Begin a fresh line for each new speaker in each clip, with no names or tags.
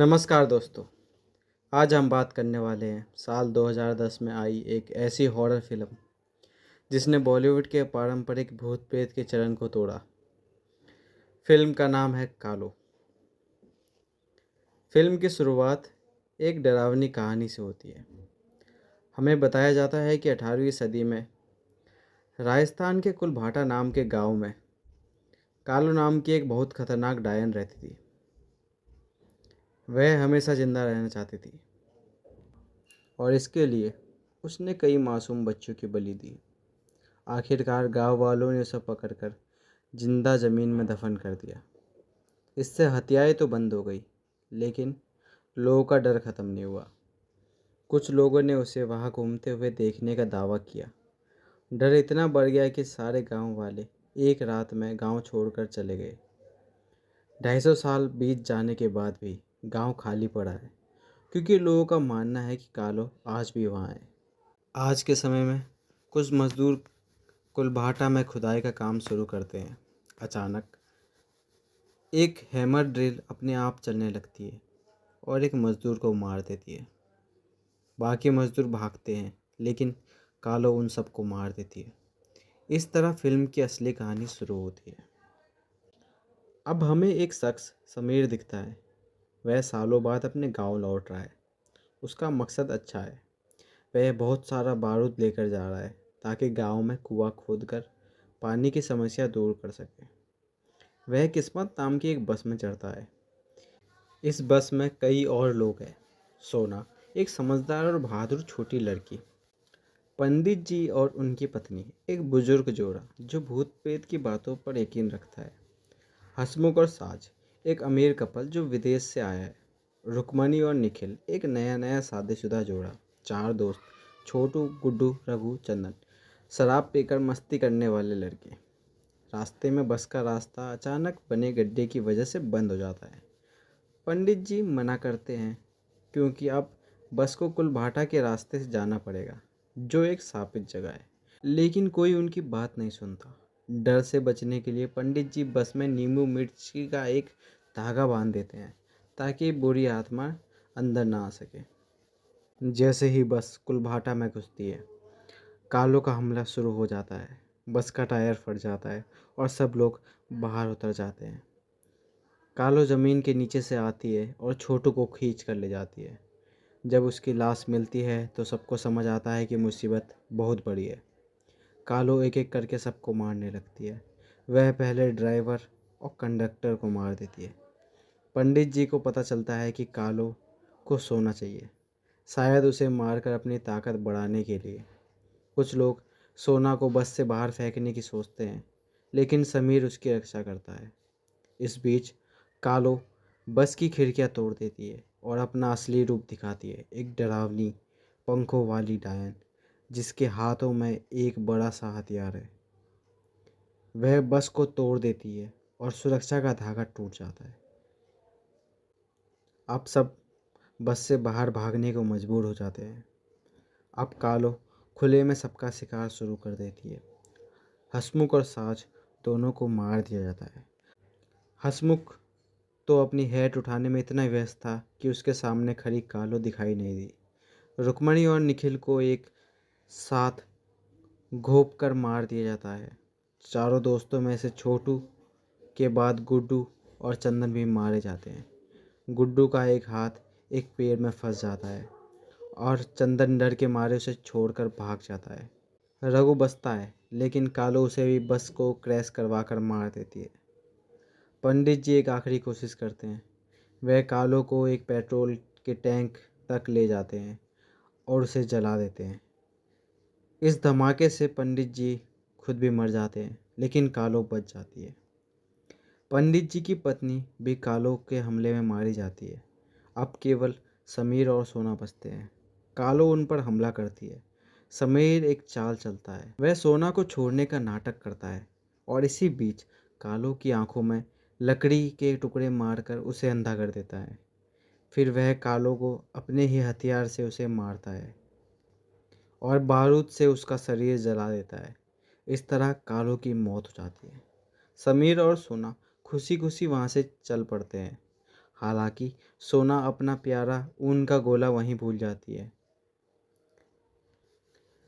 नमस्कार दोस्तों। आज हम बात करने वाले हैं साल 2010 में आई एक ऐसी हॉरर फिल्म जिसने बॉलीवुड के पारंपरिक भूत प्रेत के चरण को तोड़ा। फिल्म का नाम है कालो। फिल्म की शुरुआत एक डरावनी कहानी से होती है। हमें बताया जाता है कि 18वीं सदी में राजस्थान के कुलभाटा नाम के गांव में कालो नाम की एक बहुत खतरनाक डायन रहती थी। वह हमेशा जिंदा रहना चाहती थी और इसके लिए उसने कई मासूम बच्चों की बलि दी। आखिरकार गांव वालों ने उसे पकड़कर जिंदा जमीन में दफन कर दिया। इससे हत्याएं तो बंद हो गई, लेकिन लोगों का डर खत्म नहीं हुआ। कुछ लोगों ने उसे वहां घूमते हुए देखने का दावा किया। डर इतना बढ़ गया कि सारे गांव वाले एक रात में गांव छोड़कर चले गए। 250 साल बीत जाने के बाद भी गांव खाली पड़ा है, क्योंकि लोगों का मानना है कि कालो आज भी वहाँ है। आज के समय में कुछ मजदूर कुलभाटा में खुदाई का काम शुरू करते हैं। अचानक एक हैमर ड्रिल अपने आप चलने लगती है और एक मजदूर को मार देती है। बाकी मजदूर भागते हैं, लेकिन कालो उन सबको मार देती है। इस तरह फिल्म की असली कहानी शुरू होती है। अब हमें एक शख्स समीर दिखता है। वह सालों बाद अपने गांव लौट रहा है। उसका मकसद अच्छा है। वह बहुत सारा बारूद लेकर जा रहा है ताकि गांव में कुआं खोदकर पानी की समस्या दूर कर सके। वह किस्मत नाम की एक बस में चढ़ता है। इस बस में कई और लोग हैं। सोना एक समझदार और बहादुर छोटी लड़की, पंडित जी और उनकी पत्नी, एक बुजुर्ग जोड़ा जो भूत प्रेत की बातों पर यकीन रखता है, हसमुख और साज, एक अमीर कपल जो विदेश से आया है, रुक्मणी और निखिल, एक नया नया शादीशुदा जोड़ा, चार दोस्त, छोटू, गुड्डू, रघु, चंदन, शराब पीकर मस्ती करने वाले लड़के। रास्ते में बस का रास्ता अचानक बने गड्ढे की वजह से बंद हो जाता है। पंडित जी मना करते हैं, क्योंकि अब बस को कुलभाटा के रास्ते से जाना पड़ेगा, जो एक शापित जगह है। लेकिन कोई उनकी बात नहीं सुनता। डर से बचने के लिए पंडित जी बस में नींबू मिर्ची का एक धागा बांध देते हैं, ताकि बुरी आत्मा अंदर ना आ सके। जैसे ही बस कुलभाटा में घुसती है, कालों का हमला शुरू हो जाता है। बस का टायर फट जाता है और सब लोग बाहर उतर जाते हैं। कालो ज़मीन के नीचे से आती है और छोटू को खींच कर ले जाती है। जब उसकी लाश मिलती है तो सबको समझ आता है कि मुसीबत बहुत बड़ी है। कालो एक एक करके सबको मारने लगती है। वह पहले ड्राइवर और कंडक्टर को मार देती है। पंडित जी को पता चलता है कि कालो को सोना चाहिए, शायद उसे मारकर अपनी ताकत बढ़ाने के लिए। कुछ लोग सोना को बस से बाहर फेंकने की सोचते हैं, लेकिन समीर उसकी रक्षा करता है। इस बीच कालो बस की खिड़कियां तोड़ देती है और अपना असली रूप दिखाती है, एक डरावनी पंखों वाली डायन जिसके हाथों में एक बड़ा सा हथियार है। वह बस को तोड़ देती है और सुरक्षा का धागा टूट जाता है। अब सब बस से बाहर भागने को मजबूर हो जाते हैं। अब कालो खुले में सबका शिकार शुरू कर देती है। हसमुख और साज दोनों को मार दिया जाता है। हसमुख तो अपनी हेट उठाने में इतना व्यस्त था कि उसके सामने खड़ी कालो दिखाई नहीं दी। रुक्मणी और निखिल को एक साथ घोंप कर मार दिया जाता है। चारों दोस्तों में से छोटू के बाद गुड्डू और चंदन भी मारे जाते हैं। गुड्डू का एक हाथ एक पेड़ में फंस जाता है और चंदन डर के मारे उसे छोड़कर भाग जाता है। रघु बचता है, लेकिन कालो उसे भी बस को क्रैश करवा कर मार देती है। पंडित जी एक आखिरी कोशिश करते हैं। वह कालो को एक पेट्रोल के टैंक तक ले जाते हैं और उसे जला देते हैं। इस धमाके से पंडित जी खुद भी मर जाते हैं, लेकिन कालो बच जाती है। पंडित जी की पत्नी भी कालो के हमले में मारी जाती है। अब केवल समीर और सोना बचते हैं। कालो उन पर हमला करती है। समीर एक चाल चलता है। वह सोना को छोड़ने का नाटक करता है और इसी बीच कालो की आंखों में लकड़ी के टुकड़े मारकर उसे अंधा कर देता है। फिर वह कालो को अपने ही हथियार से उसे मारता है और बारूद से उसका शरीर जला देता है। इस तरह कालो की मौत हो जाती है। समीर और सोना खुशी खुशी वहाँ से चल पड़ते हैं। हालांकि सोना अपना प्यारा ऊन का गोला वहीं भूल जाती है।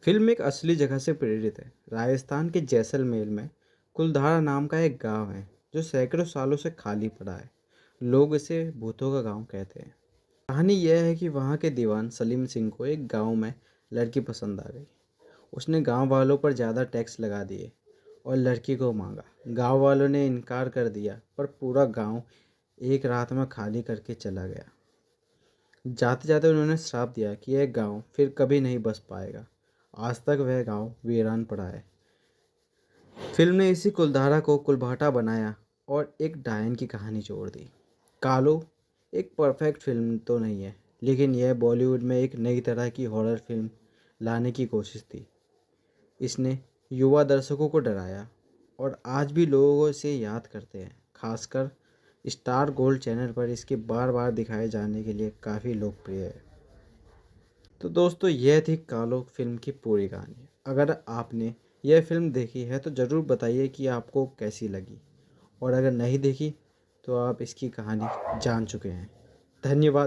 फिल्म एक असली जगह से प्रेरित है। राजस्थान के जैसलमेर में कुलधारा नाम का एक गांव है जो सैकड़ों सालों से खाली पड़ा है। लोग इसे भूतों का गांव कहते हैं। कहानी यह है कि वहाँ के दीवान सलीम सिंह को एक गांव में लड़की पसंद आ गई। उसने गांव वालों पर ज़्यादा टैक्स लगा दिए और लड़की को मांगा। गांव वालों ने इनकार कर दिया पर पूरा गांव एक रात में खाली करके चला गया। जाते जाते उन्होंने श्राप दिया कि यह गांव फिर कभी नहीं बस पाएगा। आज तक वह गांव वीरान पड़ा है। फिल्म ने इसी कुलधारा को कुलभाटा बनाया और एक डायन की कहानी जोड़ दी। कालो एक परफेक्ट फिल्म तो नहीं है, लेकिन यह बॉलीवुड में एक नई तरह की हॉरर फिल्म लाने की कोशिश थी। इसने युवा दर्शकों को डराया और आज भी लोग इसे याद करते हैं। खासकर स्टार गोल्ड चैनल पर इसके बार बार दिखाए जाने के लिए काफ़ी लोकप्रिय है। तो दोस्तों, यह थी कालो फिल्म की पूरी कहानी। अगर आपने यह फिल्म देखी है तो ज़रूर बताइए कि आपको कैसी लगी, और अगर नहीं देखी तो आप इसकी कहानी जान चुके हैं। धन्यवाद।